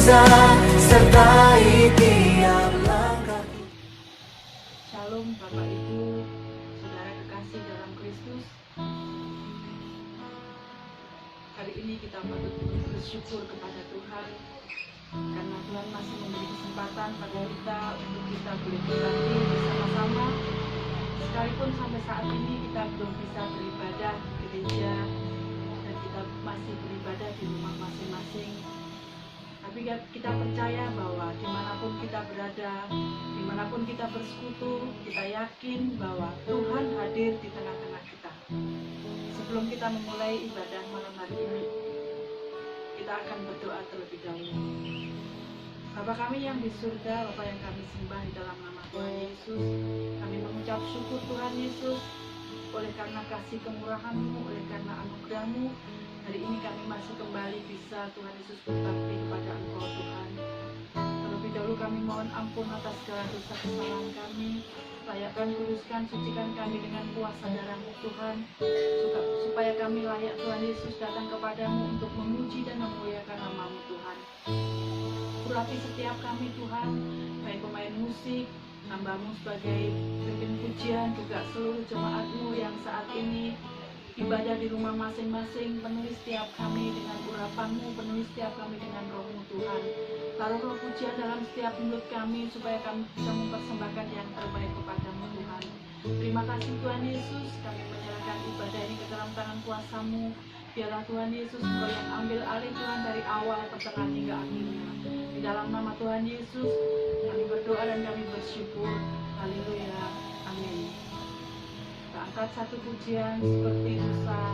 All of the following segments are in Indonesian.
bisa sertai tiap langkah. Shalom Bapak Ibu, Saudara kekasih dalam Kristus. Hari ini kita patut bersyukur kepada Tuhan karena Tuhan masih memberi kesempatan pada kita untuk kita boleh berbakti bersama-sama. Sekalipun sampai saat ini kita belum bisa beribadah di gereja dan kita masih beribadah di rumah masing-masing, tapi kita percaya bahwa dimanapun kita berada, dimanapun kita bersekutu, kita yakin bahwa Tuhan hadir di tengah-tengah kita. Sebelum kita memulai ibadah malam hari ini, kita akan berdoa terlebih dahulu. Bapa kami yang di surga, Bapa yang kami sembah di dalam nama Tuhan Yesus, kami mengucap syukur Tuhan Yesus, oleh karena kasih kemurahan-Mu, oleh karena anugerah-Mu, hari ini kami masih kembali bisa Tuhan Yesus berbakti kepada Engkau Tuhan. Terlebih dahulu kami mohon ampun atas segala dosa kesalahan kami, layakkan, kuduskan, sucikan kami dengan kuasa darah-Mu Tuhan, supaya kami layak Tuhan Yesus datang kepadamu untuk memuji dan memuliakan nama-Mu Tuhan. Urapi setiap kami Tuhan, baik pemain musik, hamba-Mu sebagai pemimpin pujian, juga seluruh jemaat-Mu yang saat ini ibadah di rumah masing-masing. Penuhi setiap kami dengan urapan-Mu, penuhi setiap kami dengan roh-Mu Tuhan. Taruh roh pujian dalam setiap mulut kami, supaya kami bisa mempersembahkan yang terbaik kepada-Mu Tuhan. Terima kasih Tuhan Yesus, kami menyerahkan ibadah ini ke dalam tangan kuasa-Mu. Biarlah Tuhan Yesus Engkau yang ambil alih Tuhan dari awal, pertengahan hingga akhirnya. Di dalam nama Tuhan Yesus kami berdoa dan kami bersyukur. Haleluya, amin. Kita angkat satu pujian seperti susah.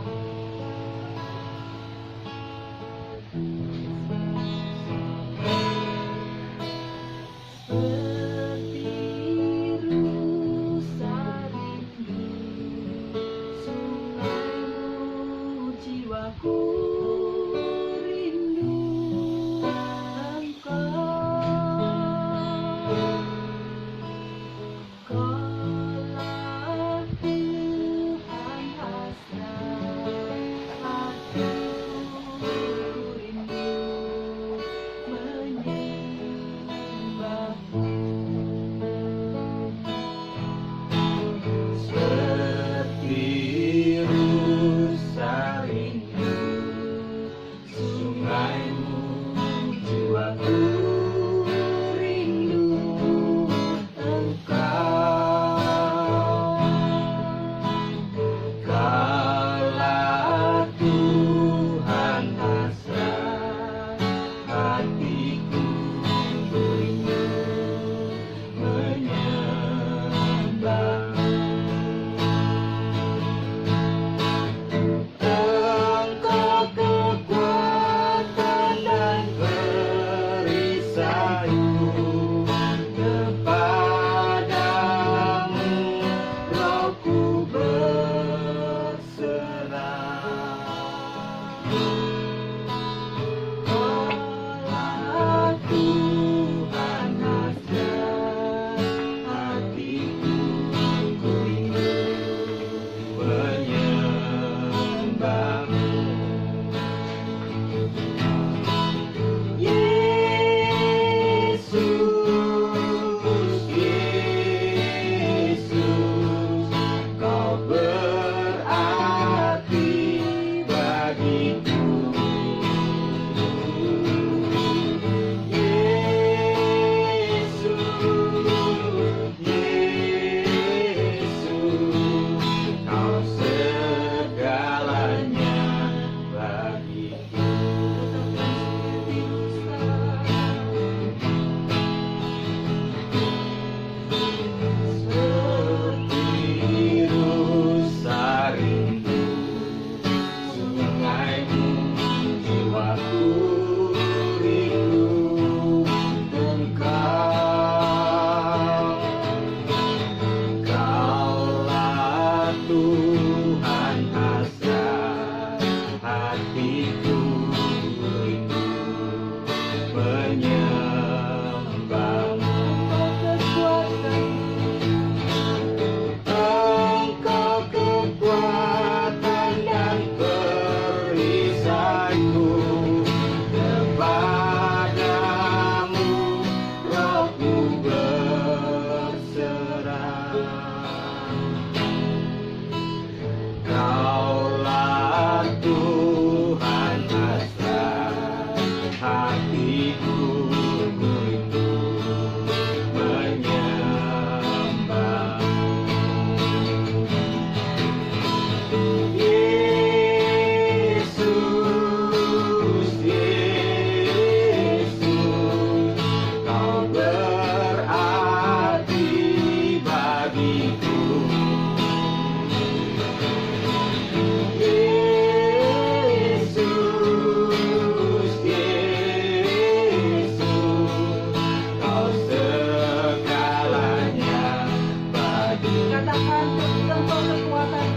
Tuhan, Engkau kekuatan.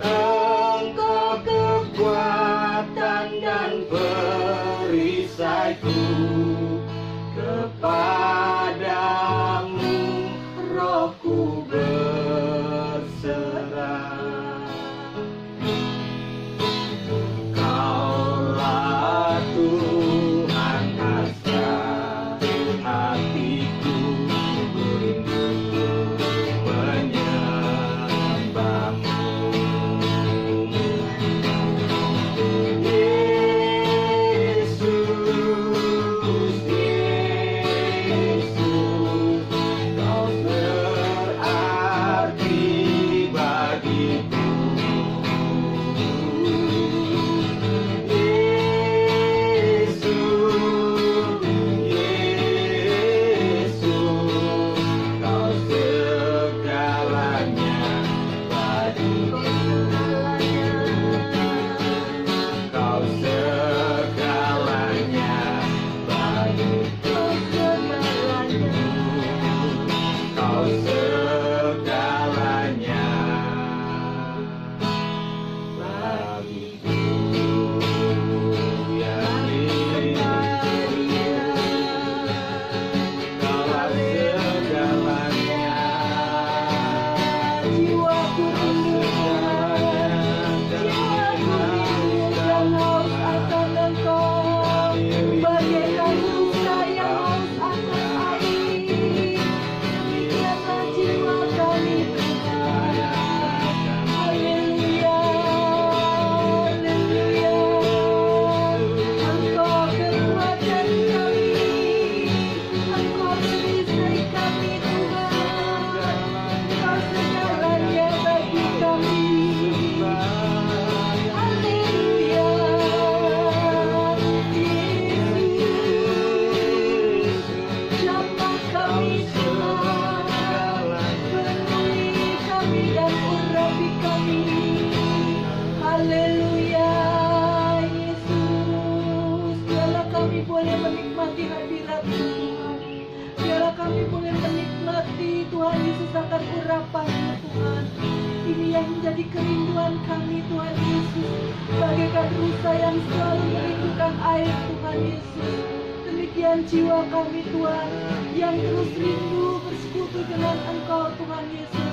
Engkau kekuatan dan perisaiku, kepadamu rohku berserah. Kaulah Tuhan asa hatiku, rindu menyembahmu. Yesus, Yesus, Kau berarti bagiku. Yesus, Yesus, Kau segalanya bagiku. Kau segalanya bagiku. Kau segalanya bagiku. Ya Yesus, Kaulah segalanya. Jiwaku rindu dan haus akan Engkau, bagaikan rusa yang haus akan air. Demikianlah jiwa kami Tuhan. Haleluya, haleluya. Engkau kekuatan kami, Engkau perisai kami Tuhan. Engkau segalanya bagi kami. Haleluya, Yesus, jamah kami Tuhan, penuhi kami dan urapi kami. Haleluya, Yesus, biarlah kami boleh menikmati hadirat Tuhan. Biarlah kami boleh menikmati Tuhan Yesus akan urapan-Mu Tuhan. Ini yang menjadi kerinduan kami Tuhan Yesus, bagaikan rusa yang selalu merindukan air Tuhan Yesus. Demikian jiwa kami Tuhan, yang terus rindu bersekutu dengan Engkau Tuhan Yesus.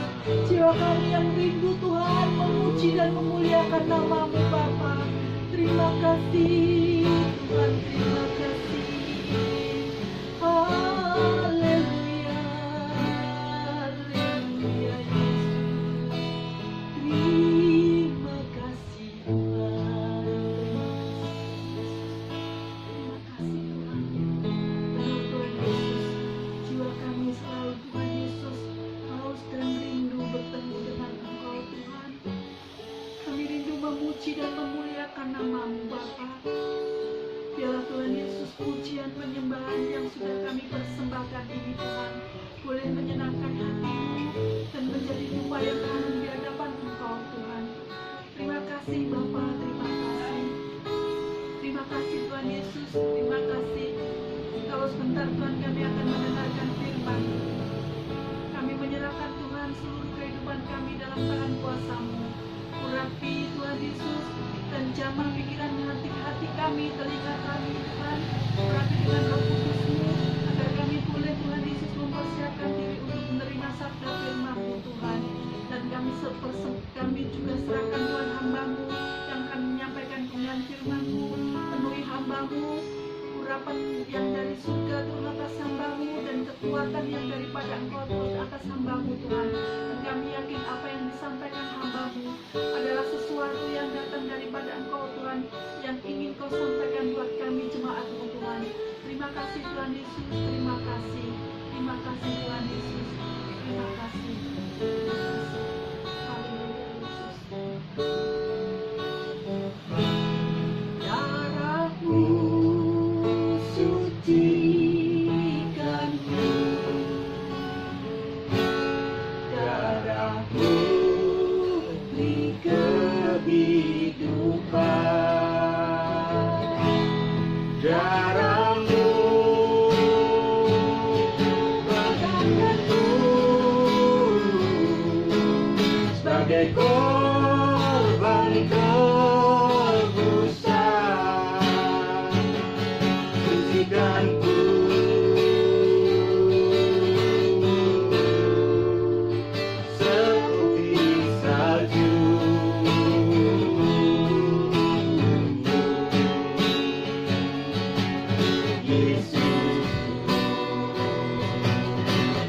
Jiwa kami yang rindu Tuhan memuji dan memuliakan nama-Mu Bapa. Terima kasih Tuhan, terima kasih. Haleluya, haleluya Yesus. Terima kasih Tuhan. Terima kasih Tuhan. Benar Tuhan Yesus, jiwa kami selalu Tuhan Yesus haus dan rindu bertemu dengan Engkau Tuhan. Kami rindu memuji dan memuliakan nama-Mu Bapa. Biarlah Tuhan Yesus pujian penyembahan yang sudah kami persembahkan ini Tuhan boleh menyenangkan hati-Mu dan menjadi tumpah yang harum di hadapan Engkau Tuhan. Terima kasih Bapa, terima kasih. Terima kasih Tuhan Yesus, terima kasih. Kalau sebentar Tuhan kami akan mendengarkan firman. Kami menyerahkan Tuhan seluruh kehidupan kami dalam tangan kuasa-Mu. Urapi Tuhan Yesus dan jamah pikiran hati kami, telinga kami Tuhan. Urapi dengan Roh Kudus-Mu agar kami boleh Tuhan Yesus mempersiapkan diri untuk menerima sabda firman-Mu Tuhan. Dan kami juga serahkan Tuhan hamba-Mu yang akan menyampaikan kebenaran firman-Mu. Penuhi hamba-Mu, urapan yang dari surga turun atas hamba-Mu dan kekuatan yang daripada Engkau turun atas hamba-Mu Tuhan. Dan kami yakin apa yang disampaikan hamba-Mu adalah sesuatu yang datang daripada Engkau Tuhan, yang ingin Kau sampaikan buat kami jemaat-Mu Tuhan. Terima kasih Tuhan Yesus, terima kasih. Terima kasih Tuhan Yesus, terima kasih. Terima kasih. Haleluya Yesus. Darah-Mu sucikanku, darah-Mu beri kehidupan, Darah-Mu sebagai korban tebusan, sucikan ku seperti salju. Yesus,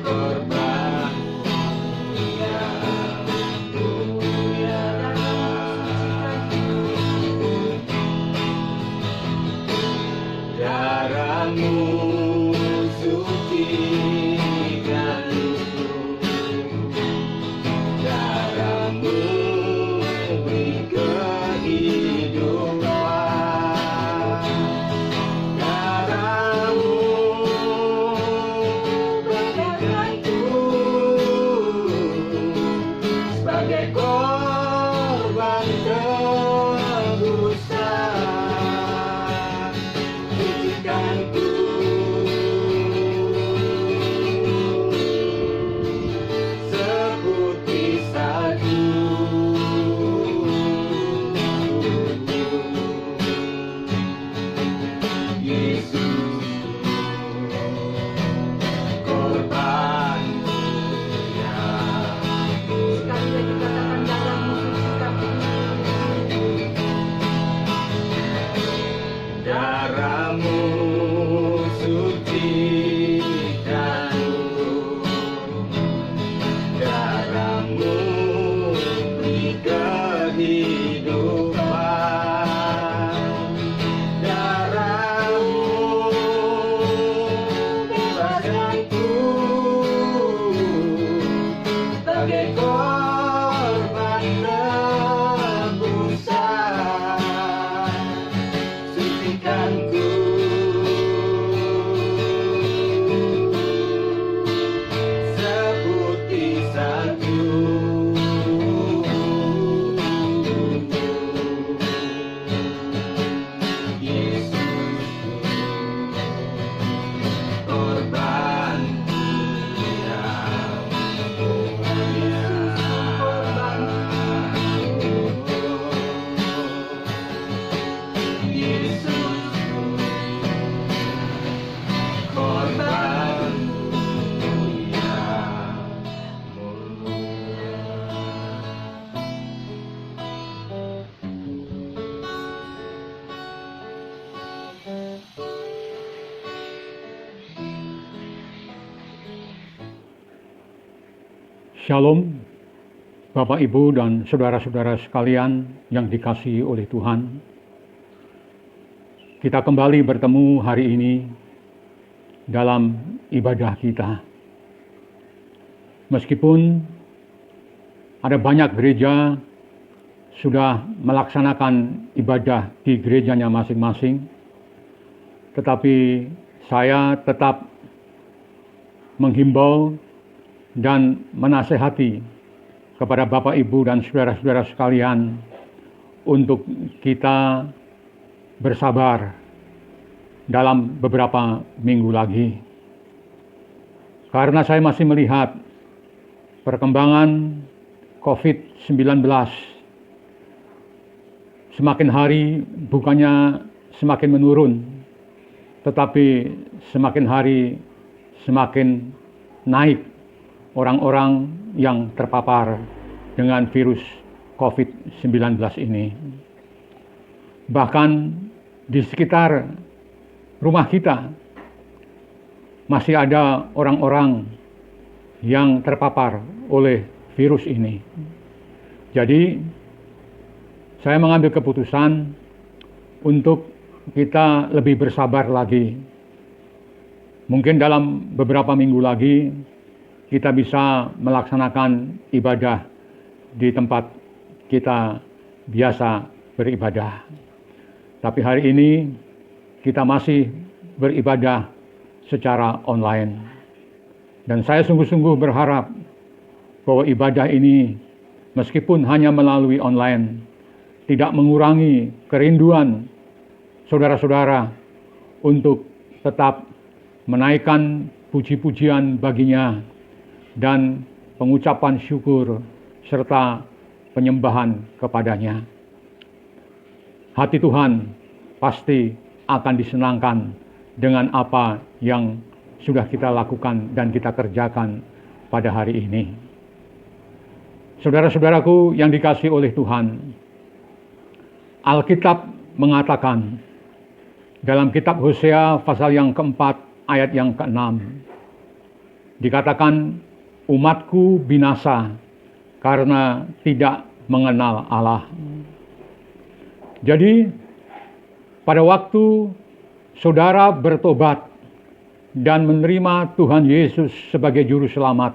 korban yang mulia. Darahmu sucikan ku, darahmu beri kehidupan, darahmu berikan ku sebagai korban tebusan, sucikan ku seperti salju. Yesus, korban yang Sekali lagi katakan darahmu sucikan ku. darahmu sucikan ku, darahmu beri kehidupan, darahmu bebaskan ku sebagai korban tebusan, sucikan ku seperti salju. Yesus, korban yang mulia. Yesus, korban yang mulia. Shalom, Bapak, Ibu, dan saudara-saudara sekalian yang dikasihi oleh Tuhan. Kita kembali bertemu hari ini dalam ibadah kita. Meskipun ada banyak gereja sudah melaksanakan ibadah di gerejanya masing-masing, tetapi saya tetap menghimbau dan menasehati kepada Bapak, Ibu, dan saudara-saudara sekalian untuk kita bersabar dalam beberapa minggu lagi. Karena saya masih melihat perkembangan COVID-19 semakin hari bukannya semakin menurun, tetapi semakin hari semakin naik orang-orang yang terpapar dengan virus COVID-19 ini. Bahkan di sekitar rumah kita masih ada orang-orang yang terpapar oleh virus ini. Jadi, saya mengambil keputusan untuk kita lebih bersabar lagi. Mungkin dalam beberapa minggu lagi kita bisa melaksanakan ibadah di tempat kita biasa beribadah. Tapi hari ini kita masih beribadah secara online. Dan saya sungguh-sungguh berharap bahwa ibadah ini meskipun hanya melalui online tidak mengurangi kerinduan saudara-saudara untuk tetap menaikkan puji-pujian baginya dan pengucapan syukur serta penyembahan kepadanya. Hati Tuhan pasti akan disenangkan dengan apa yang sudah kita lakukan dan kita kerjakan pada hari ini. Saudara-saudaraku yang dikasihi oleh Tuhan, Alkitab mengatakan dalam kitab Hosea pasal yang keempat ayat yang keenam, dikatakan umatku binasa karena tidak mengenal Allah. Jadi pada waktu saudara bertobat dan menerima Tuhan Yesus sebagai juru selamat,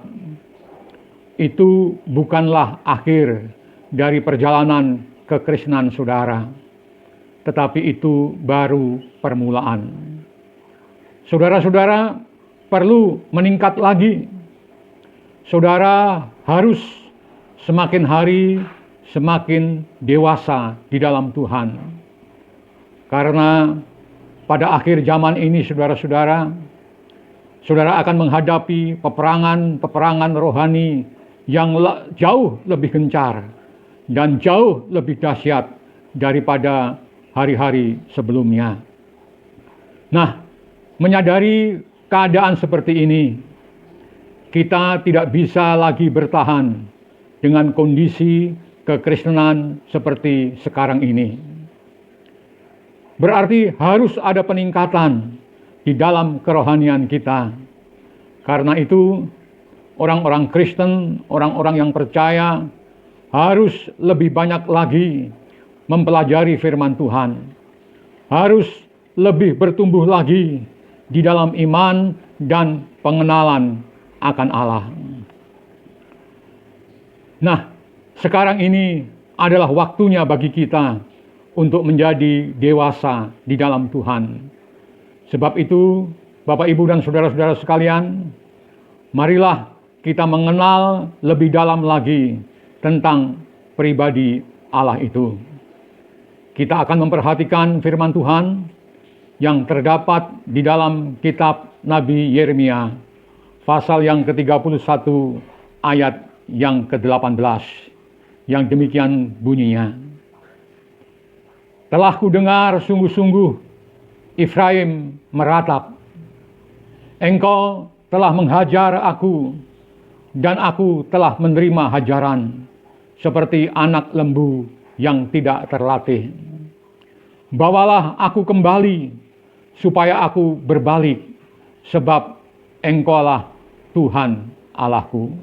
itu bukanlah akhir dari perjalanan kekristenan saudara, tetapi itu baru permulaan. Saudara-saudara perlu meningkat lagi. Saudara harus semakin hari semakin dewasa di dalam Tuhan. Karena pada akhir zaman ini saudara-saudara, saudara akan menghadapi peperangan rohani yang jauh lebih gencar dan jauh lebih dahsyat daripada hari-hari sebelumnya. Nah, menyadari keadaan seperti ini, kita tidak bisa lagi bertahan dengan kondisi kekristenan seperti sekarang ini. Berarti harus ada peningkatan di dalam kerohanian kita. Karena itu, orang-orang Kristen, orang-orang yang percaya harus lebih banyak lagi mempelajari firman Tuhan. Harus lebih bertumbuh lagi di dalam iman dan pengenalan akan Allah. Nah, sekarang ini adalah waktunya bagi kita untuk menjadi dewasa di dalam Tuhan. Sebab itu, Bapak, Ibu, dan saudara-saudara sekalian, marilah kita mengenal lebih dalam lagi tentang pribadi Allah itu. Kita akan memperhatikan firman Tuhan yang terdapat di dalam kitab Nabi Yeremia, pasal yang ke-31 ayat yang ke-18, yang demikian bunyinya. Telah kudengar sungguh-sungguh Efraim meratap. Engkau telah menghajar aku, dan aku telah menerima hajaran, seperti anak lembu yang tidak terlatih. Bawalah aku kembali, supaya aku berbalik, sebab Engkaulah Tuhan Allahku.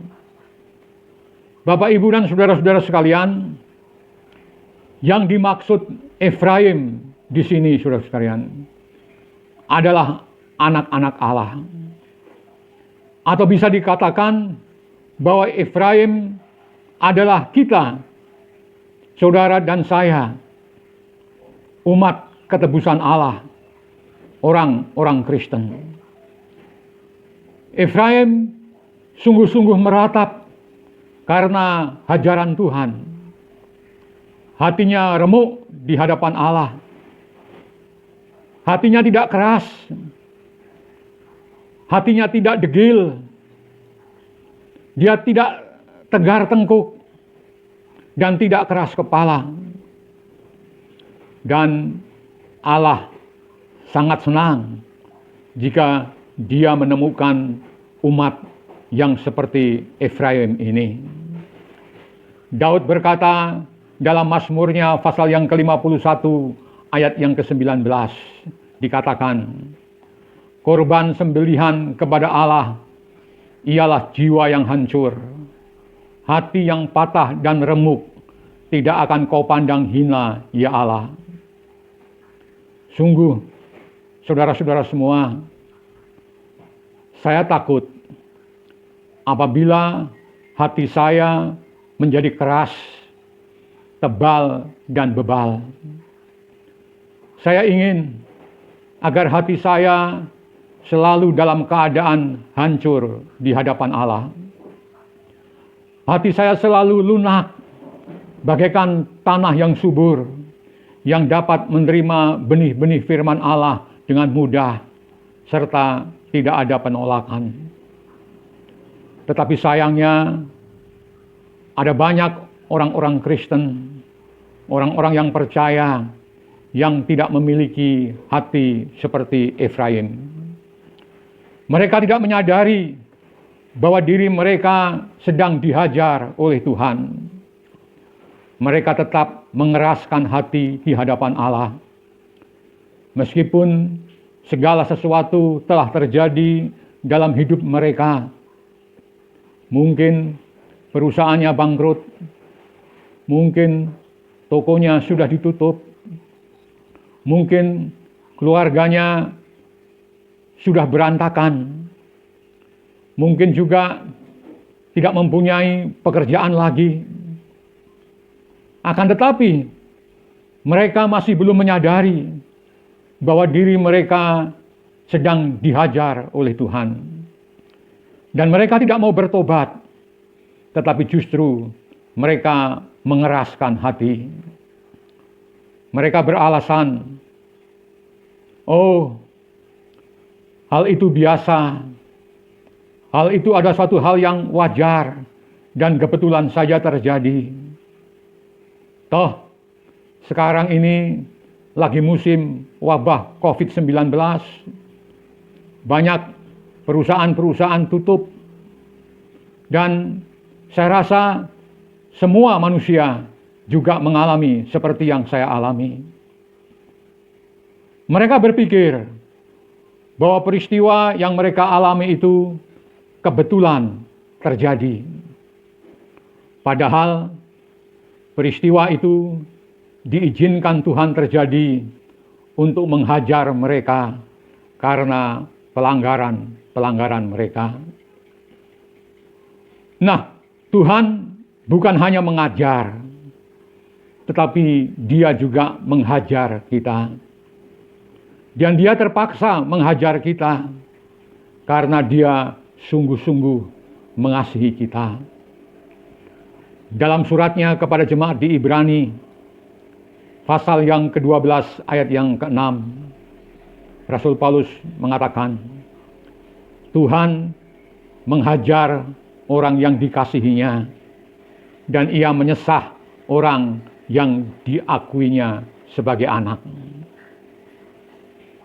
Bapak, Ibu, dan saudara-saudara sekalian, yang dimaksud Efraim di sini, saudara sekalian, adalah anak-anak Allah. Atau bisa dikatakan bahwa Efraim adalah kita, saudara dan saya, umat ketebusan Allah, orang-orang Kristen. Efraim sungguh-sungguh meratap karena hajaran Tuhan. Hatinya remuk di hadapan Allah. Hatinya tidak keras. Hatinya tidak degil. Dia tidak tegar tengkuk dan tidak keras kepala. Dan Allah sangat senang jika dia menemukan umat yang seperti Efraim ini. Daud berkata dalam Mazmurnya pasal yang ke-51 ayat yang ke-19, dikatakan, korban sembelihan kepada Allah ialah jiwa yang hancur, hati yang patah dan remuk, tidak akan kau pandang hina, ya Allah. Sungguh, saudara-saudara semua, saya takut apabila hati saya menjadi keras, tebal, dan bebal. Saya ingin agar hati saya selalu dalam keadaan hancur di hadapan Allah. Hati saya selalu lunak, bagaikan tanah yang subur, yang dapat menerima benih-benih firman Allah dengan mudah, serta tidak ada penolakan. Tetapi sayangnya, ada banyak orang-orang Kristen, orang-orang yang percaya, yang tidak memiliki hati seperti Efraim. Mereka tidak menyadari bahwa diri mereka sedang dihajar oleh Tuhan. Mereka tetap mengeraskan hati di hadapan Allah. Meskipun segala sesuatu telah terjadi dalam hidup mereka. Mungkin perusahaannya bangkrut, mungkin tokonya sudah ditutup, mungkin keluarganya sudah berantakan, mungkin juga tidak mempunyai pekerjaan lagi. Akan tetapi, mereka masih belum menyadari bahwa diri mereka sedang dihajar oleh Tuhan. Dan mereka tidak mau bertobat, tetapi justru mereka mengeraskan hati. Mereka beralasan, oh, hal itu biasa. Hal itu ada suatu hal yang wajar dan kebetulan saja terjadi. Toh, sekarang ini lagi musim wabah COVID-19. Banyak perusahaan-perusahaan tutup. Dan saya rasa semua manusia juga mengalami seperti yang saya alami. Mereka berpikir bahwa peristiwa yang mereka alami itu kebetulan terjadi. Padahal peristiwa itu diizinkan Tuhan terjadi untuk menghajar mereka karena pelanggaran mereka. Nah, Tuhan bukan hanya mengajar, tetapi Dia juga menghajar kita. Dan Dia terpaksa menghajar kita karena Dia sungguh-sungguh mengasihi kita. Dalam suratnya kepada jemaat di Ibrani, pasal yang ke-12 ayat yang ke-6, Rasul Paulus mengatakan, Tuhan menghajar orang yang dikasihinya, dan Ia menyesah orang yang diakuinya sebagai anak.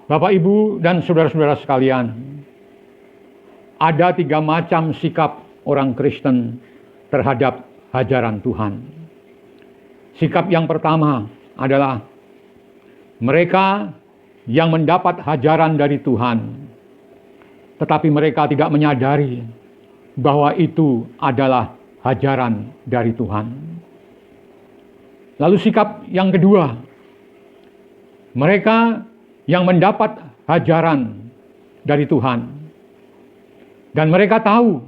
Bapak, Ibu, dan saudara-saudara sekalian, ada 3 macam sikap orang Kristen terhadap hajaran Tuhan. Sikap yang pertama adalah mereka yang mendapat hajaran dari Tuhan, tetapi mereka tidak menyadari bahwa itu adalah hajaran dari Tuhan. Lalu sikap yang kedua, mereka yang mendapat hajaran dari Tuhan, dan mereka tahu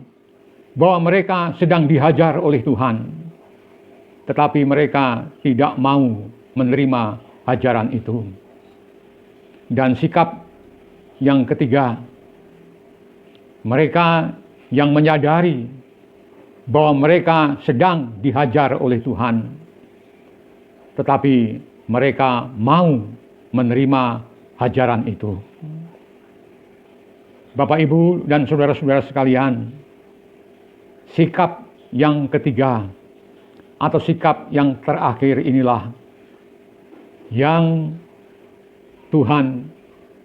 bahwa mereka sedang dihajar oleh Tuhan, tetapi mereka tidak mau menerima hajaran itu. Dan sikap yang ketiga, mereka yang menyadari bahwa mereka sedang dihajar oleh Tuhan, tetapi mereka mau menerima hajaran itu. Bapak, Ibu, dan saudara-saudara sekalian, sikap yang ketiga atau sikap yang terakhir inilah yang Tuhan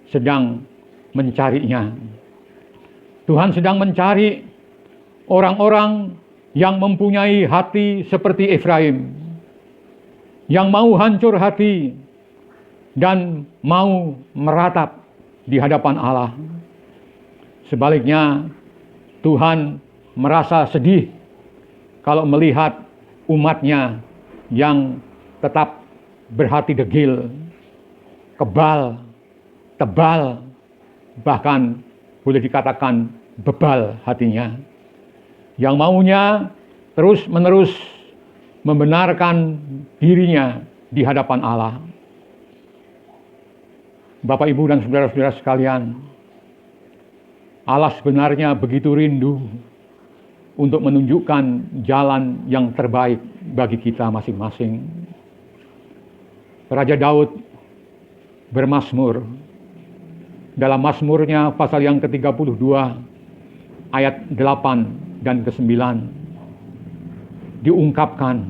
sedang mencarinya. Tuhan sedang mencari orang-orang yang mempunyai hati seperti Efraim, yang mau hancur hati dan mau meratap di hadapan Allah. Sebaliknya, Tuhan merasa sedih kalau melihat umatnya yang tetap berhati degil, kebal, tebal, bahkan boleh dikatakan bebal hatinya, yang maunya terus-menerus membenarkan dirinya di hadapan Allah. Bapak, Ibu, dan saudara-saudara sekalian, Allah sebenarnya begitu rindu untuk menunjukkan jalan yang terbaik bagi kita masing-masing. Raja Daud bermazmur. Dalam mazmurnya pasal yang ke-32 ayat 8 dan ke-9 diungkapkan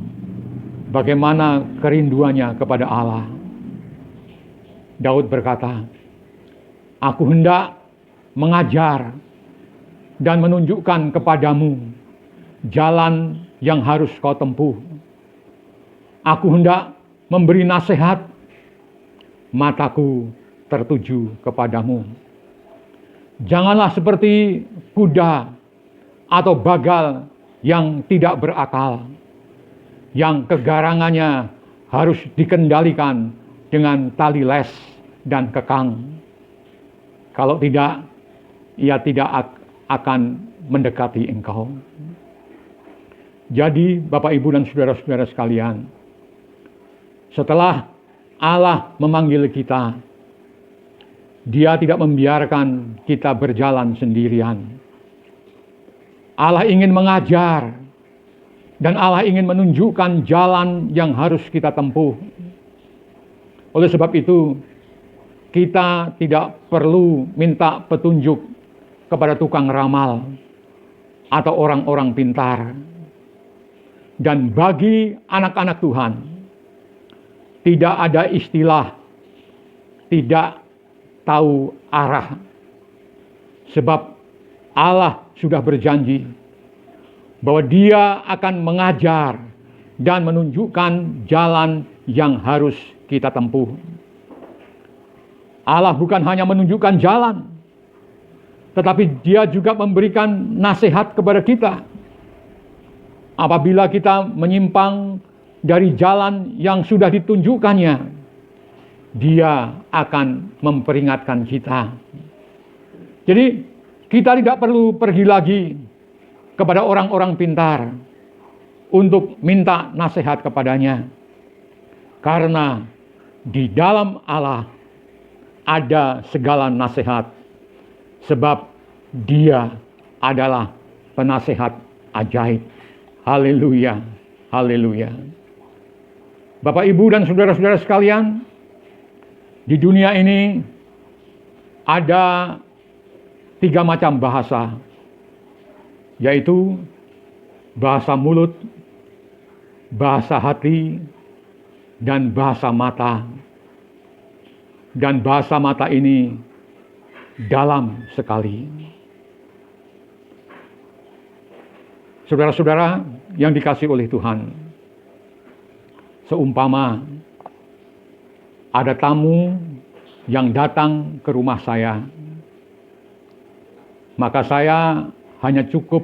bagaimana kerinduannya kepada Allah. Daud berkata, "Aku hendak mengajar dan menunjukkan kepadamu jalan yang harus kau tempuh. Aku hendak memberi nasihat, mataku tertuju kepadamu. Janganlah seperti kuda atau bagal yang tidak berakal, yang kegarangannya harus dikendalikan dengan tali les dan kekang. Kalau tidak, ia tidak akan mendekati engkau." Jadi Bapak, Ibu, dan saudara-saudara sekalian, setelah Allah memanggil kita, Dia tidak membiarkan kita berjalan sendirian. Allah ingin mengajar, dan Allah ingin menunjukkan jalan yang harus kita tempuh. Oleh sebab itu, kita tidak perlu minta petunjuk kepada tukang ramal atau orang-orang pintar. Dan bagi anak-anak Tuhan, tidak ada istilah tidak tahu arah. Sebab Allah sudah berjanji bahwa Dia akan mengajar dan menunjukkan jalan yang harus kita tempuh. Allah bukan hanya menunjukkan jalan, tetapi Dia juga memberikan nasihat kepada kita. Apabila kita menyimpang dari jalan yang sudah ditunjukkannya, Dia akan memperingatkan kita. Jadi kita tidak perlu pergi lagi kepada orang-orang pintar untuk minta nasihat kepadanya. Karena di dalam Allah ada segala nasihat. Sebab Dia adalah penasihat ajaib. Haleluya, haleluya. Bapak, Ibu, dan saudara-saudara sekalian, di dunia ini ada 3 macam bahasa, yaitu bahasa mulut, bahasa hati, dan bahasa mata. Dan bahasa mata ini dalam sekali. Saudara-saudara yang dikasihi oleh Tuhan, seumpama ada tamu yang datang ke rumah saya, maka saya hanya cukup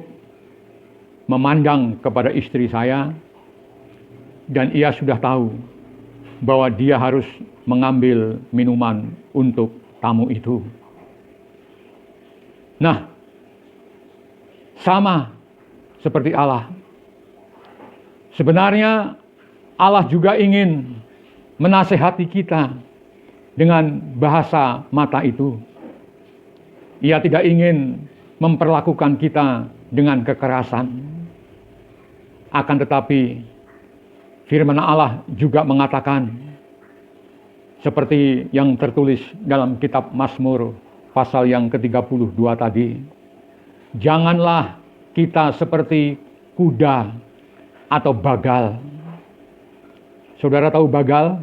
memandang kepada istri saya, dan ia sudah tahu bahwa dia harus mengambil minuman untuk tamu itu. Nah, sama seperti Allah. Sebenarnya Allah juga ingin menasehati kita dengan bahasa mata itu. Ia tidak ingin memperlakukan kita dengan kekerasan. Akan tetapi firman Allah juga mengatakan, seperti yang tertulis dalam kitab Mazmur pasal yang ke-32 tadi, janganlah kita seperti kuda atau bagal. Saudara tahu bagal?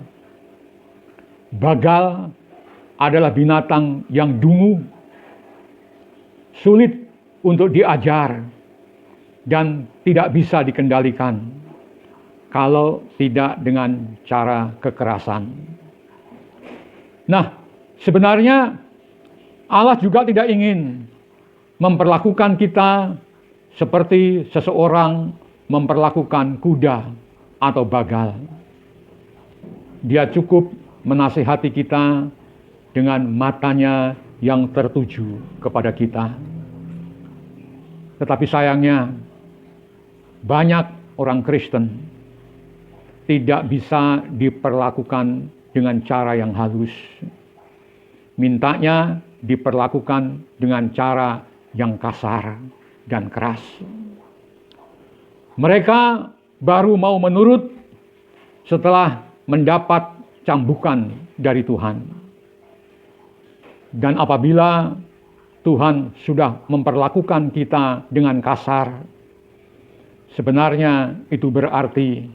Bagal adalah binatang yang dungu, sulit untuk diajar, dan tidak bisa dikendalikan kalau tidak dengan cara kekerasan. Nah, sebenarnya Allah juga tidak ingin memperlakukan kita seperti seseorang memperlakukan kuda atau bagal. Dia cukup menasihati kita dengan matanya yang tertuju kepada kita. Tetapi sayangnya, banyak orang Kristen tidak bisa diperlakukan dengan cara yang halus. Mintanya diperlakukan dengan cara yang kasar dan keras. Mereka baru mau menurut setelah mendapat cambukan dari Tuhan. Dan apabila Tuhan sudah memperlakukan kita dengan kasar, sebenarnya itu berarti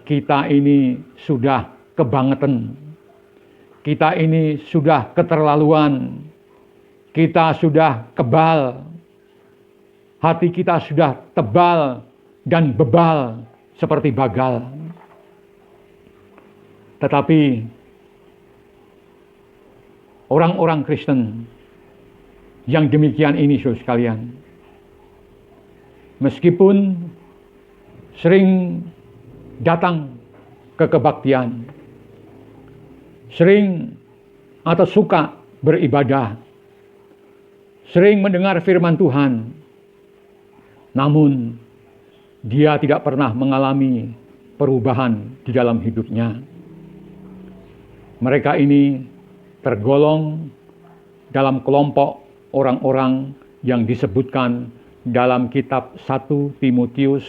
kita ini sudah kebangetan. Kita ini sudah keterlaluan. Kita sudah kebal. Hati kita sudah tebal dan bebal seperti bagal. Tetapi orang-orang Kristen yang demikian ini, saudara sekalian, meskipun sering datang ke kebaktian, sering atau suka beribadah, sering mendengar firman Tuhan, namun dia tidak pernah mengalami perubahan di dalam hidupnya. Mereka ini tergolong dalam kelompok orang-orang yang disebutkan dalam kitab 1 Timotius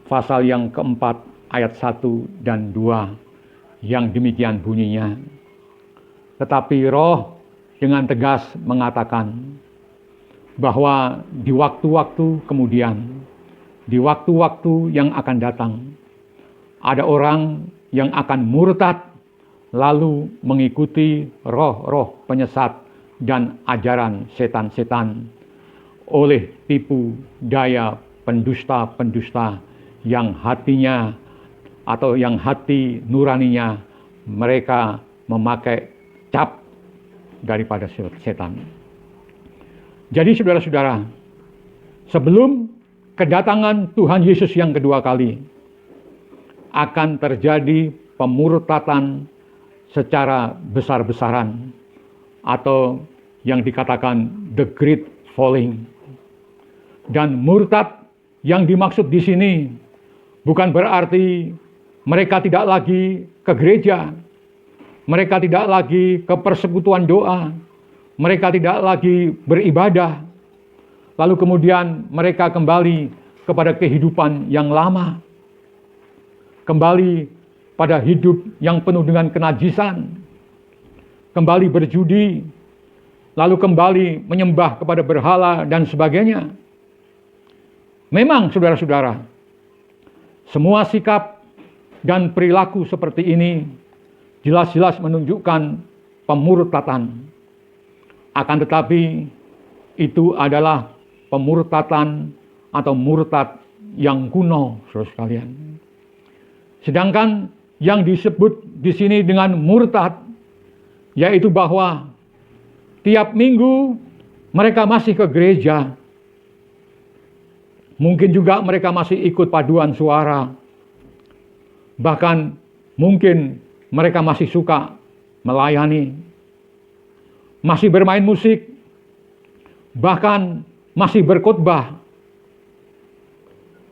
pasal yang keempat ayat 1 dan 2 yang demikian bunyinya. Tetapi Roh dengan tegas mengatakan bahwa di waktu-waktu kemudian, di waktu-waktu yang akan datang, ada orang yang akan murtad lalu mengikuti roh-roh penyesat dan ajaran setan-setan oleh tipu daya pendusta-pendusta yang hatinya atau yang hati nuraninya mereka memakai cap daripada setan. Jadi saudara-saudara, sebelum kedatangan Tuhan Yesus yang kedua kali, akan terjadi pemurtatan secara besar-besaran, atau yang dikatakan the great falling. Dan murtad yang dimaksud di sini bukan berarti mereka tidak lagi ke gereja, mereka tidak lagi ke persekutuan doa, mereka tidak lagi beribadah, lalu kemudian mereka kembali kepada kehidupan yang lama, kembali pada hidup yang penuh dengan kenajisan, kembali berjudi, lalu kembali menyembah kepada berhala dan sebagainya. Memang saudara-saudara, semua sikap dan perilaku seperti ini jelas-jelas menunjukkan pemurtatan. Akan tetapi itu adalah pemurtatan atau murtad yang kuno, saudara sekalian. Sedangkan yang disebut di sini dengan murtad, yaitu bahwa tiap minggu mereka masih ke gereja, mungkin juga mereka masih ikut paduan suara, bahkan mungkin mereka masih suka melayani, masih bermain musik, bahkan masih berkhotbah.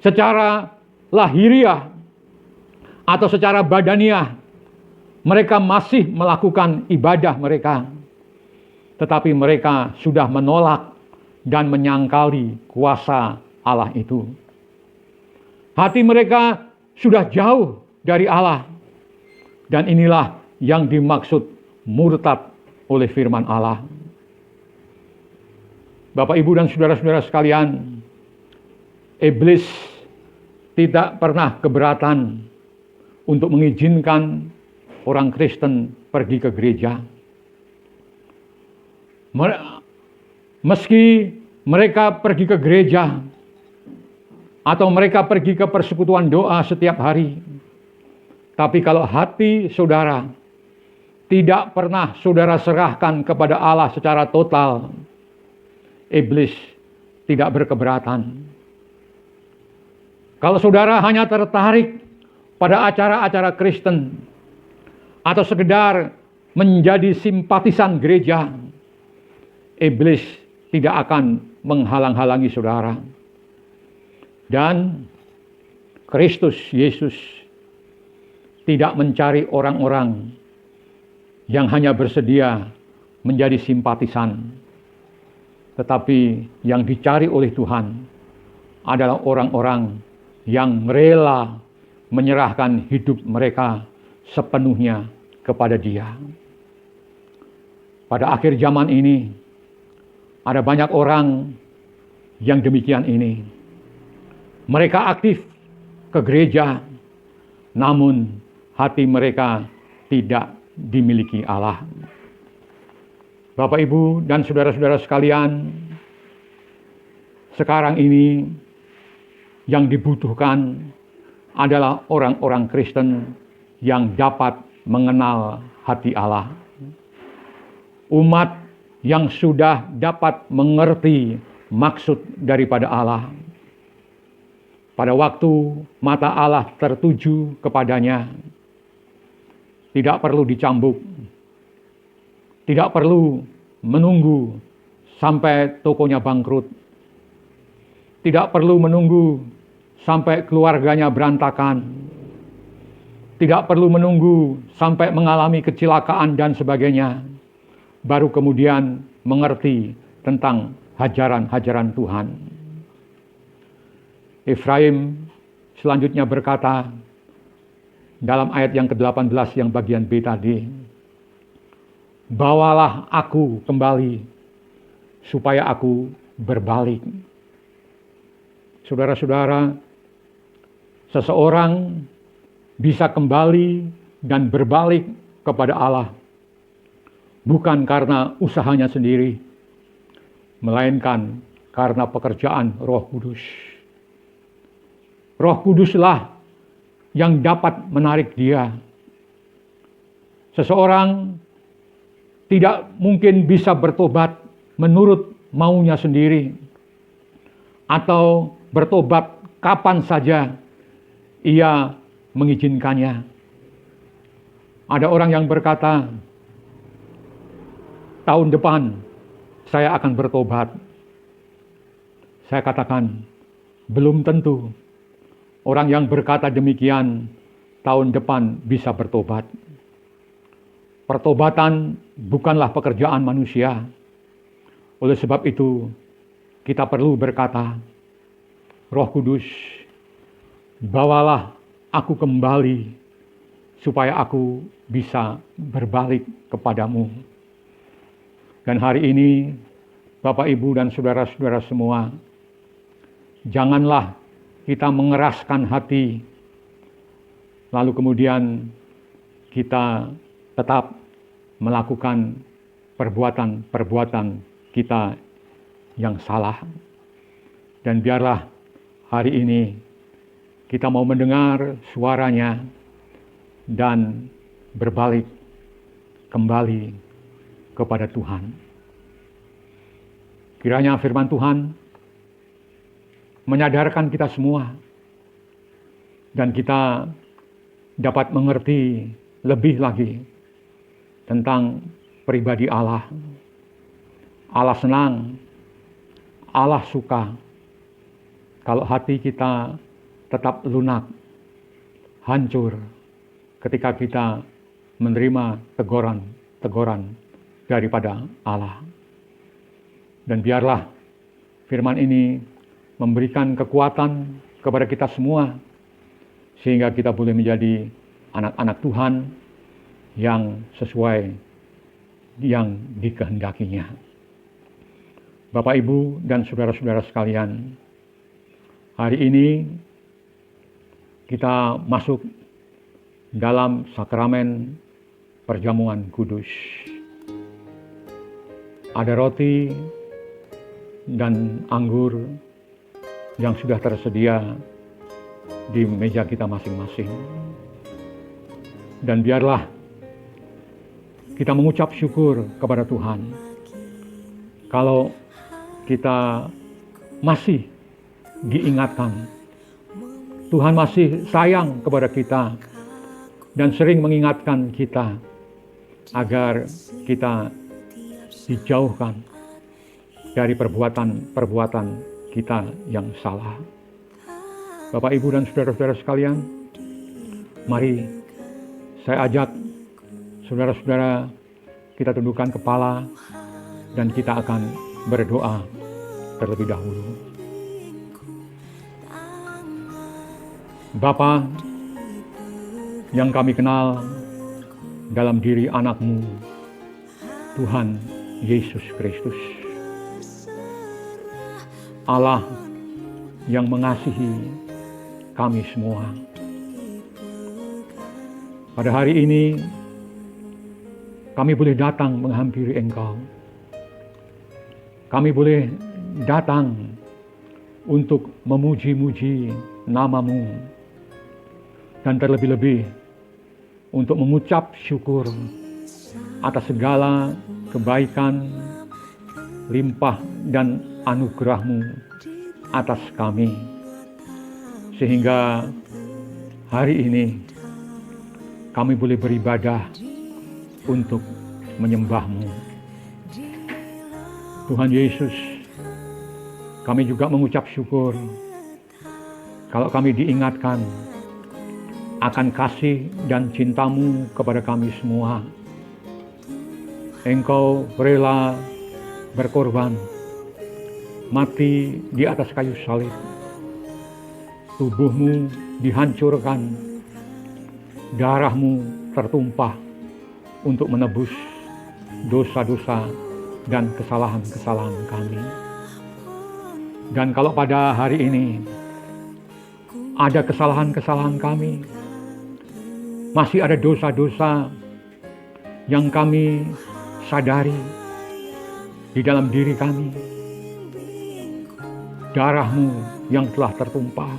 Secara lahiriah atau secara badaniah, mereka masih melakukan ibadah mereka, tetapi mereka sudah menolak dan menyangkali kuasa Allah itu. Hati mereka sudah jauh dari Allah, dan inilah yang dimaksud murtad oleh firman Allah. Bapak, Ibu, dan saudara-saudara sekalian, iblis tidak pernah keberatan untuk mengizinkan orang Kristen pergi ke gereja. Meski mereka pergi ke gereja atau mereka pergi ke persekutuan doa setiap hari, tapi kalau hati saudara tidak pernah saudara serahkan kepada Allah secara total, iblis tidak berkeberatan. Kalau saudara hanya tertarik pada acara-acara Kristen atau sekedar menjadi simpatisan gereja, iblis tidak akan menghalang-halangi saudara. Dan Kristus Yesus tidak mencari orang-orang yang hanya bersedia menjadi simpatisan, tetapi yang dicari oleh Tuhan adalah orang-orang yang rela menyerahkan hidup mereka sepenuhnya kepada Dia. Pada akhir zaman ini, ada banyak orang yang demikian ini. Mereka aktif ke gereja, namun hati mereka tidak dimiliki Allah. Bapak, Ibu, dan saudara-saudara sekalian, sekarang ini yang dibutuhkan adalah orang-orang Kristen yang dapat mengenal hati Allah. Umat yang sudah dapat mengerti maksud daripada Allah. Pada waktu mata Allah tertuju kepadanya, tidak perlu dicambuk, tidak perlu menunggu sampai tokonya bangkrut, tidak perlu menunggu sampai keluarganya berantakan, tidak perlu menunggu sampai mengalami kecelakaan dan sebagainya, baru kemudian mengerti tentang hajaran-hajaran Tuhan. Efraim selanjutnya berkata dalam ayat yang ke-18 yang bagian B tadi, bawalah aku kembali supaya aku berbalik. Saudara-saudara, seseorang bisa kembali dan berbalik kepada Allah bukan karena usahanya sendiri, melainkan karena pekerjaan Roh Kudus. Roh Kuduslah yang dapat menarik dia. Seseorang tidak mungkin bisa bertobat menurut maunya sendiri, atau bertobat kapan saja ia mengizinkannya. Ada orang yang berkata, tahun depan saya akan bertobat. Saya katakan, belum tentu orang yang berkata demikian tahun depan bisa bertobat. Pertobatan bukanlah pekerjaan manusia. Oleh sebab itu, kita perlu berkata, Roh Kudus, bawalah aku kembali supaya aku bisa berbalik kepadamu. Dan hari ini, Bapak, Ibu, dan saudara-saudara semua, janganlah kita mengeraskan hati, lalu kemudian kita tetap melakukan perbuatan-perbuatan kita yang salah. Dan biarlah hari ini kita mau mendengar suaranya dan berbalik kembali kepada Tuhan. Kiranya firman Tuhan menyadarkan kita semua dan kita dapat mengerti lebih lagi tentang pribadi Allah. Allah senang, Allah suka kalau hati kita tetap lunak, hancur ketika kita menerima teguran daripada Allah. Dan biarlah firman ini memberikan kekuatan kepada kita semua, sehingga kita boleh menjadi anak-anak Tuhan yang sesuai yang dikehendakinya. Bapak, Ibu, dan saudara-saudara sekalian, hari ini kita masuk dalam sakramen perjamuan kudus. Ada roti dan anggur yang sudah tersedia di meja kita masing-masing. Dan biarlah kita mengucap syukur kepada Tuhan kalau kita masih diingatkan. Tuhan masih sayang kepada kita dan sering mengingatkan kita agar kita dijauhkan dari perbuatan-perbuatan kita yang salah. Bapak, Ibu, dan saudara-saudara sekalian, mari saya ajak saudara-saudara kita tundukkan kepala dan kita akan berdoa terlebih dahulu. Bapa yang kami kenal dalam diri anak-Mu, Tuhan Yesus Kristus, Allah yang mengasihi kami semua. Pada hari ini, kami boleh datang menghampiri Engkau. Kami boleh datang untuk memuji-muji nama-Mu. Dan terlebih-lebih untuk mengucap syukur atas segala kebaikan, limpah dan anugerah-Mu atas kami. Sehingga hari ini kami boleh beribadah untuk menyembah-Mu. Tuhan Yesus, kami juga mengucap syukur kalau kami diingatkan akan kasih dan cinta-Mu kepada kami semua. Engkau rela berkorban, mati di atas kayu salib. Tubuh-Mu dihancurkan, darah-Mu tertumpah untuk menebus dosa-dosa dan kesalahan-kesalahan kami. Dan kalau pada hari ini ada kesalahan-kesalahan kami, masih ada dosa-dosa yang kami sadari di dalam diri kami, darah-Mu yang telah tertumpah,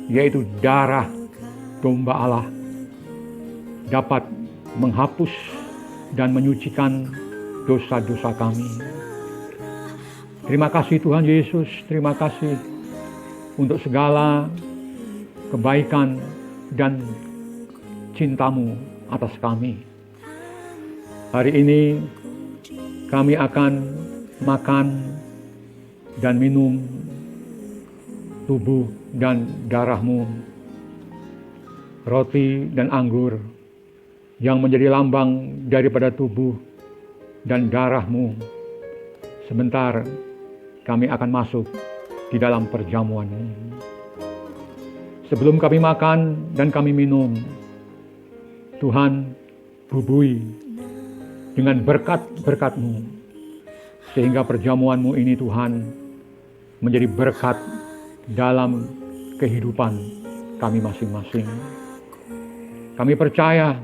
yaitu darah domba Allah, dapat menghapus dan menyucikan dosa-dosa kami. Terima kasih Tuhan Yesus, terima kasih untuk segala kebaikan dan cinta-Mu atas kami. Hari ini kami akan makan dan minum tubuh dan darah-Mu, roti dan anggur yang menjadi lambang daripada tubuh dan darah-Mu. Sebentar kami akan masuk di dalam perjamuan-Mu. Sebelum kami makan dan kami minum, Tuhan bubuhi dengan berkat-berkat-Mu, sehingga perjamuan-Mu ini Tuhan menjadi berkat dalam kehidupan kami masing-masing. Kami percaya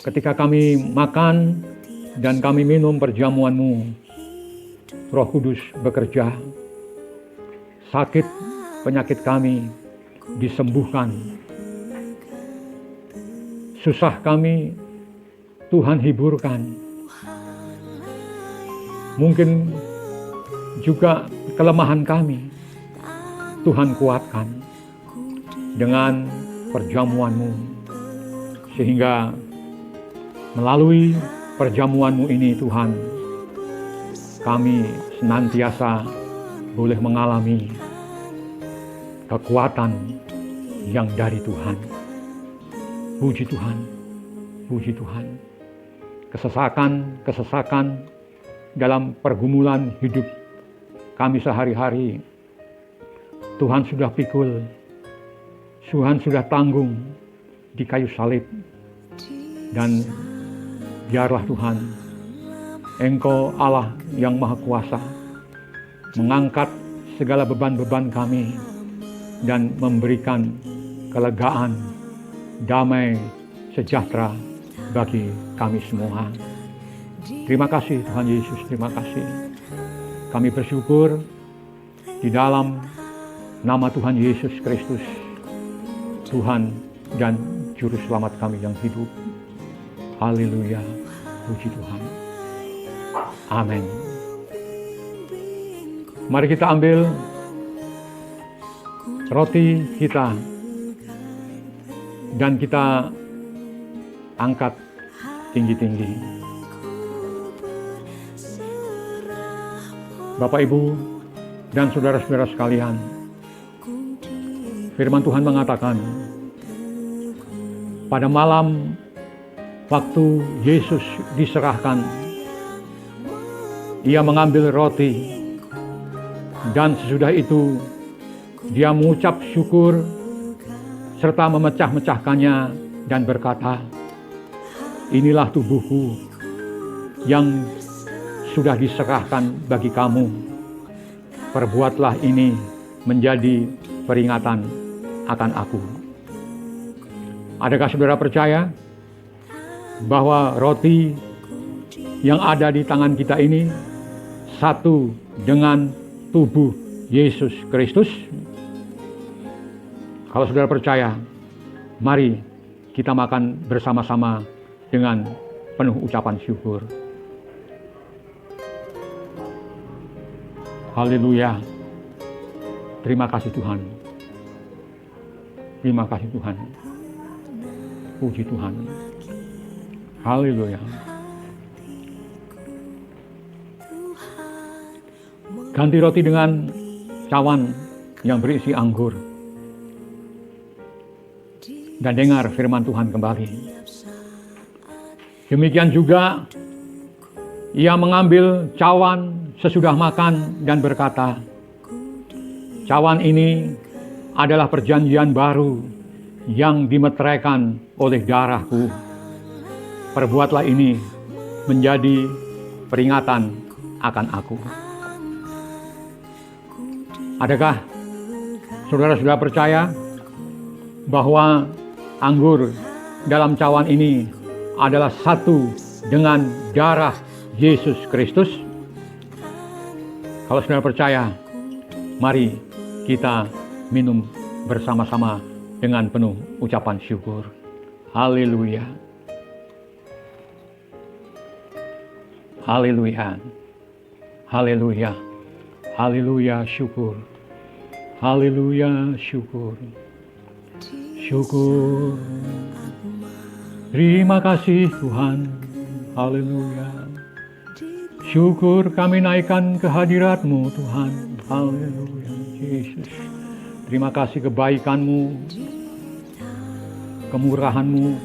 ketika kami makan dan kami minum perjamuan-Mu, Roh Kudus bekerja, sakit penyakit kami disembuhkan, susah kami Tuhan hiburkan, mungkin juga kelemahan kami Tuhan kuatkan dengan perjamuan-Mu, sehingga melalui perjamuan-Mu ini Tuhan, kami senantiasa boleh mengalami kekuatan yang dari Tuhan. Puji Tuhan, puji Tuhan. Kesesakan dalam pergumulan hidup kami sehari-hari, Tuhan sudah pikul, Tuhan sudah tanggung di kayu salib. Dan biarlah Tuhan, Engkau Allah yang Maha Kuasa, mengangkat segala beban-beban kami dan memberikan kelegaan, damai, sejahtera bagi kami semua. Terima kasih Tuhan Yesus, terima kasih. Kami bersyukur di dalam nama Tuhan Yesus Kristus, Tuhan dan Juru Selamat kami yang hidup. Haleluya, puji Tuhan. Amin. Mari kita ambil roti kita dan kita angkat tinggi-tinggi. Bapak, Ibu, dan saudara-saudara sekalian, firman Tuhan mengatakan, pada malam waktu Yesus diserahkan, Ia mengambil roti, dan sesudah itu Dia mengucap syukur serta memecah-mecahkannya dan berkata, inilah tubuhku yang sudah diserahkan bagi kamu. Perbuatlah ini menjadi peringatan akan aku. Adakah saudara percaya bahwa roti yang ada di tangan kita ini satu dengan tubuh Yesus Kristus? Kalau saudara percaya, mari kita makan bersama-sama dengan penuh ucapan syukur. Haleluya. Terima kasih Tuhan. Terima kasih Tuhan. Puji Tuhan. Haleluya. Ganti roti dengan cawan yang berisi anggur. Dan dengar firman Tuhan kembali. Demikian juga ia mengambil cawan sesudah makan dan berkata, cawan ini adalah perjanjian baru yang dimeteraikan oleh darahku. Perbuatlah ini menjadi peringatan akan aku. Adakah saudara-saudara percaya bahwa anggur dalam cawan ini adalah satu dengan darah Yesus Kristus? Kalau saudara percaya, mari kita minum bersama-sama dengan penuh ucapan syukur. Haleluya. Haleluya. Haleluya. Haleluya, syukur. Haleluya, syukur. Syukur. Terima kasih Tuhan. Haleluya. Syukur kami naikkan kehadirat-Mu Tuhan. Haleluya, Yesus. Terima kasih kebaikan-Mu, kemurahan-Mu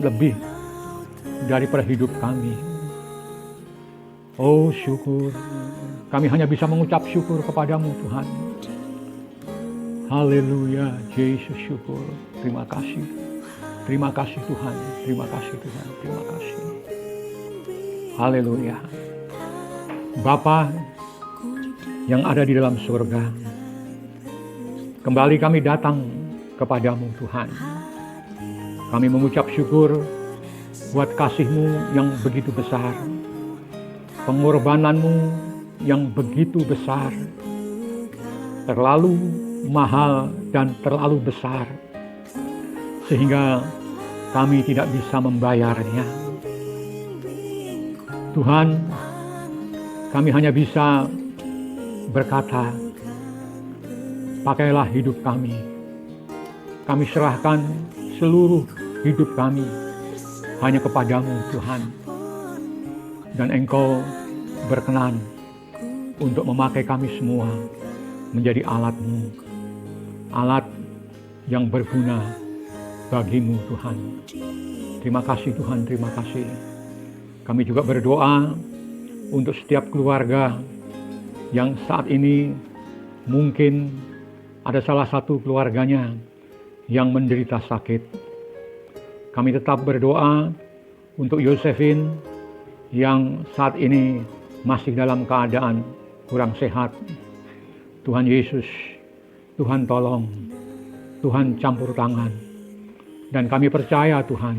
lebih daripada hidup kami. Oh syukur. Kami hanya bisa mengucap syukur kepadamu Tuhan. Haleluya, Yesus, syukur. Terima kasih. Terima kasih Tuhan. Terima kasih Tuhan. Terima kasih. Haleluya. Bapa yang ada di dalam surga, kembali kami datang kepadamu Tuhan. Kami mengucap syukur buat kasih-Mu yang begitu besar, pengorbanan-Mu yang begitu besar, terlalu mahal dan terlalu besar, sehingga kami tidak bisa membayarnya. Tuhan, kami hanya bisa berkata, pakailah hidup kami. Kami serahkan seluruh hidup kami hanya kepadamu Tuhan. Dan Engkau berkenan untuk memakai kami semua menjadi alat-Mu. Alat yang berguna bagi-Mu Tuhan. Terima kasih Tuhan, terima kasih. Kami juga berdoa untuk setiap keluarga yang saat ini mungkin ada salah satu keluarganya yang menderita sakit. Kami tetap berdoa untuk Yosefin yang saat ini masih dalam keadaan kurang sehat. Tuhan Yesus, Tuhan tolong, Tuhan campur tangan. Dan kami percaya Tuhan,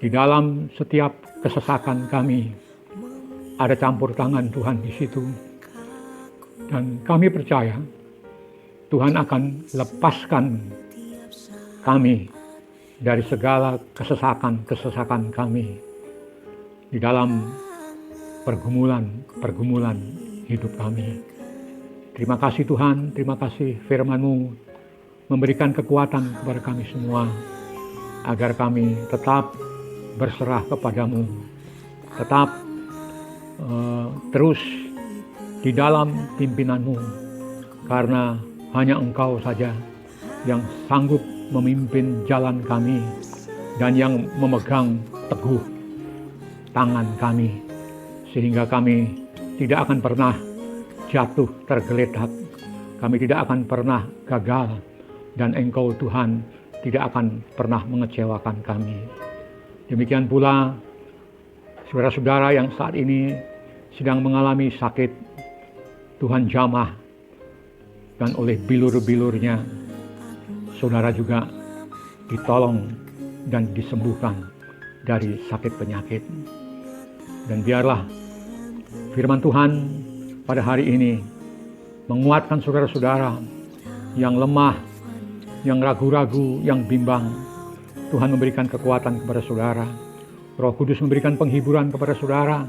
di dalam setiap kesesakan kami ada campur tangan Tuhan di situ. Dan kami percaya Tuhan akan lepaskan kami dari segala kesesakan kami di dalam pergumulan hidup kami. Terima kasih Tuhan, terima kasih firman-Mu memberikan kekuatan kepada kami semua agar kami tetap berserah kepadamu, tetap terus di dalam pimpinan-Mu, karena hanya Engkau saja yang sanggup memimpin jalan kami dan yang memegang teguh tangan kami, sehingga kami tidak akan pernah jatuh tergeletak, kami tidak akan pernah gagal, dan Engkau Tuhan tidak akan pernah mengecewakan kami. Demikian pula saudara-saudara yang saat ini sedang mengalami sakit, Tuhan jamah, dan oleh bilur-bilurnya saudara juga ditolong dan disembuhkan dari sakit penyakit. Dan biarlah firman Tuhan pada hari ini menguatkan saudara-saudara yang lemah, yang ragu-ragu, yang bimbang. Tuhan memberikan kekuatan kepada saudara. Roh Kudus memberikan penghiburan kepada saudara,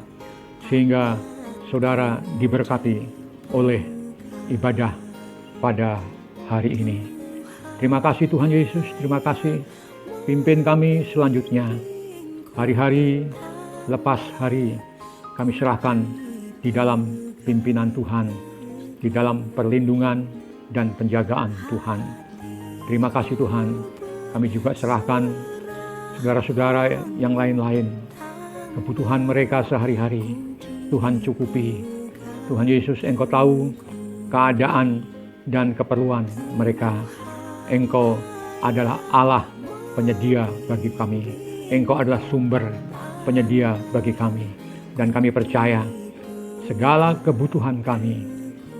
sehingga saudara diberkati oleh ibadah pada hari ini. Terima kasih Tuhan Yesus, terima kasih. Pimpin kami selanjutnya. Hari-hari lepas hari kami serahkan di dalam pimpinan Tuhan, di dalam perlindungan dan penjagaan Tuhan. Terima kasih Tuhan. Kami juga serahkan saudara-saudara yang lain-lain, kebutuhan mereka sehari-hari. Tuhan cukupi. Tuhan Yesus, Engkau tahu keadaan dan keperluan mereka. Engkau adalah Allah penyedia bagi kami. Engkau adalah sumber penyedia bagi kami. Dan kami percaya segala kebutuhan kami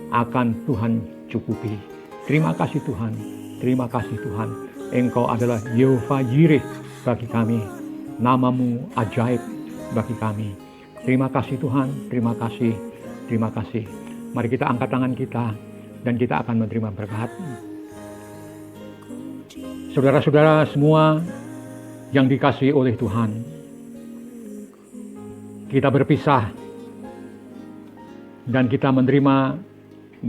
akan Tuhan cukupi. Terima kasih Tuhan. Terima kasih Tuhan. Engkau adalah Yehova Jireh bagi kami. Namamu ajaib bagi kami. Terima kasih Tuhan. Terima kasih. Terima kasih. Mari kita angkat tangan kita dan kita akan menerima berkat. Saudara-saudara semua yang dikasihi oleh Tuhan, kita berpisah dan kita menerima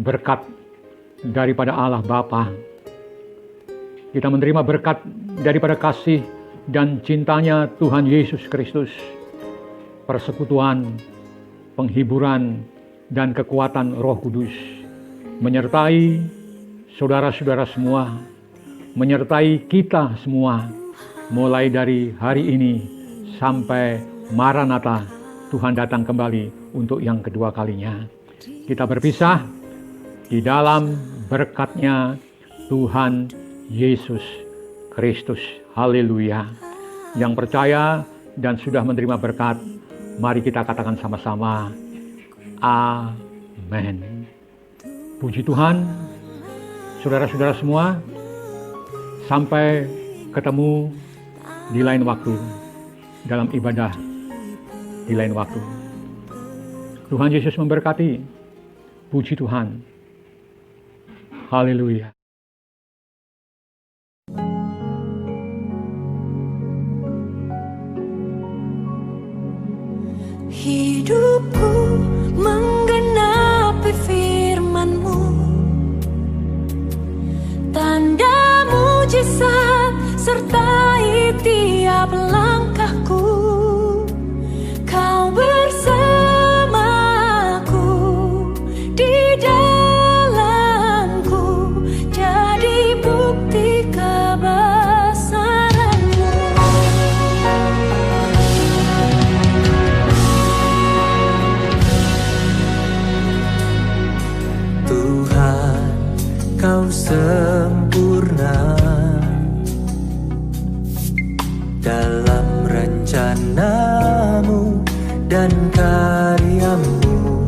berkat daripada Allah Bapa. Kita menerima berkat daripada kasih dan cintanya Tuhan Yesus Kristus, persekutuan, penghiburan, dan kekuatan Roh Kudus menyertai saudara-saudara semua, menyertai kita semua, mulai dari hari ini sampai Maranatha, Tuhan datang kembali untuk yang kedua kalinya. Kita berpisah di dalam berkat-Nya Tuhan Yesus Kristus. Haleluya. Yang percaya dan sudah menerima berkat, mari kita katakan sama-sama, amin. Puji Tuhan. Saudara-saudara semua, sampai ketemu di lain waktu, dalam ibadah di lain waktu. Tuhan Yesus memberkati. Puji Tuhan. Haleluya. Hidupku menggenapi firman-Mu, tanda mujizat sertai tiap langkahku. Kau bersamaku, di dalamku, jadi bukti kebesaran-Mu. Tuhan, Kau sempurna dalam rencana-Mu dan karya-Mu.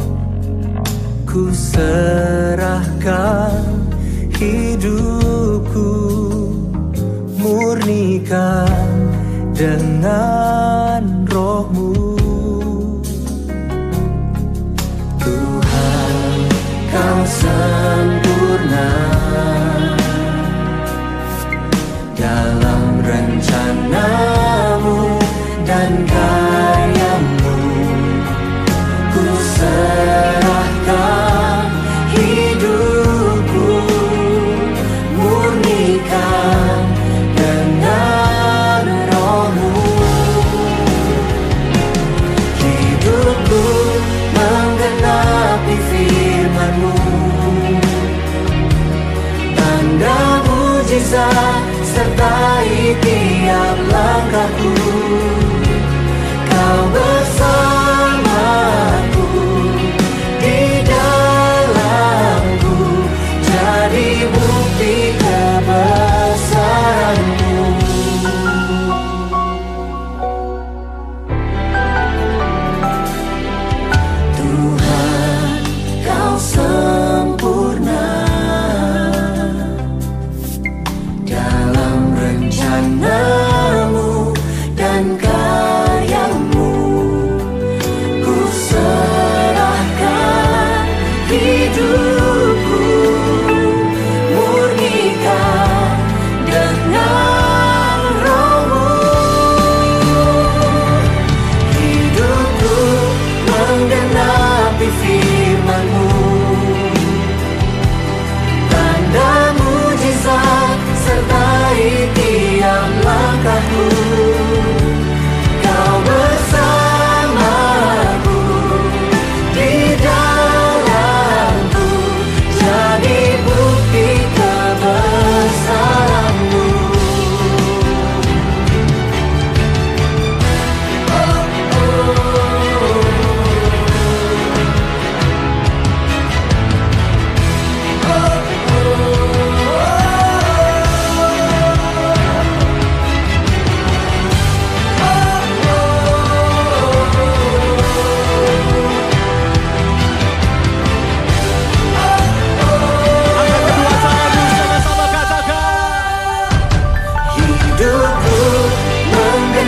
Ku serahkan hidupku, murnikan dengan Roh-Mu. Tuhan, Kau sempurna dalam rencana-Mu dan karya-Mu. Ku serahkan hidupku, murnikan dengan Roh-Mu. Hidupku menggenapi firman-Mu, tanda mujizat sertai tiap langkahku. Kau bersamaku, di dalamku, jadi bukti kebesaran-Mu. Tuhan, Kau sempurna dalam rencana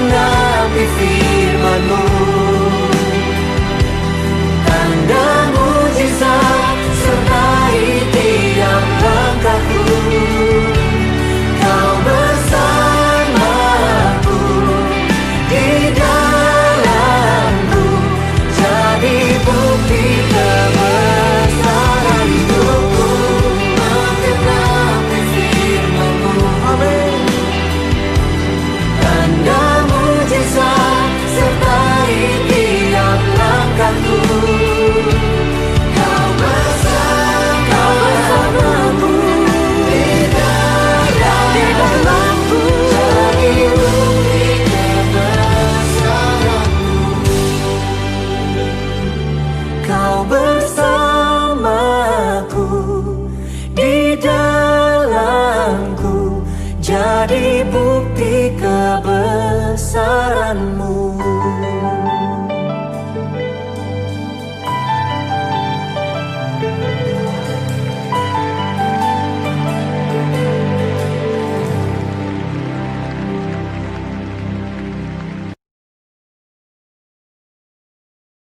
menggenapi firman-Mu. Tanda mujizat sertai tiap langkahku. Kau bersamaku, di dalamku, jadi bukti kebesaran hidupku. Menggenapi firman-Mu. Amin. Tanda mujizat sertai tiap langkahku. Kau bersamaku, di dalamku, jadi bukti kebesaran-Mu. Kau bersamaku, di dalamku, jadi bukti kebesaran-Mu.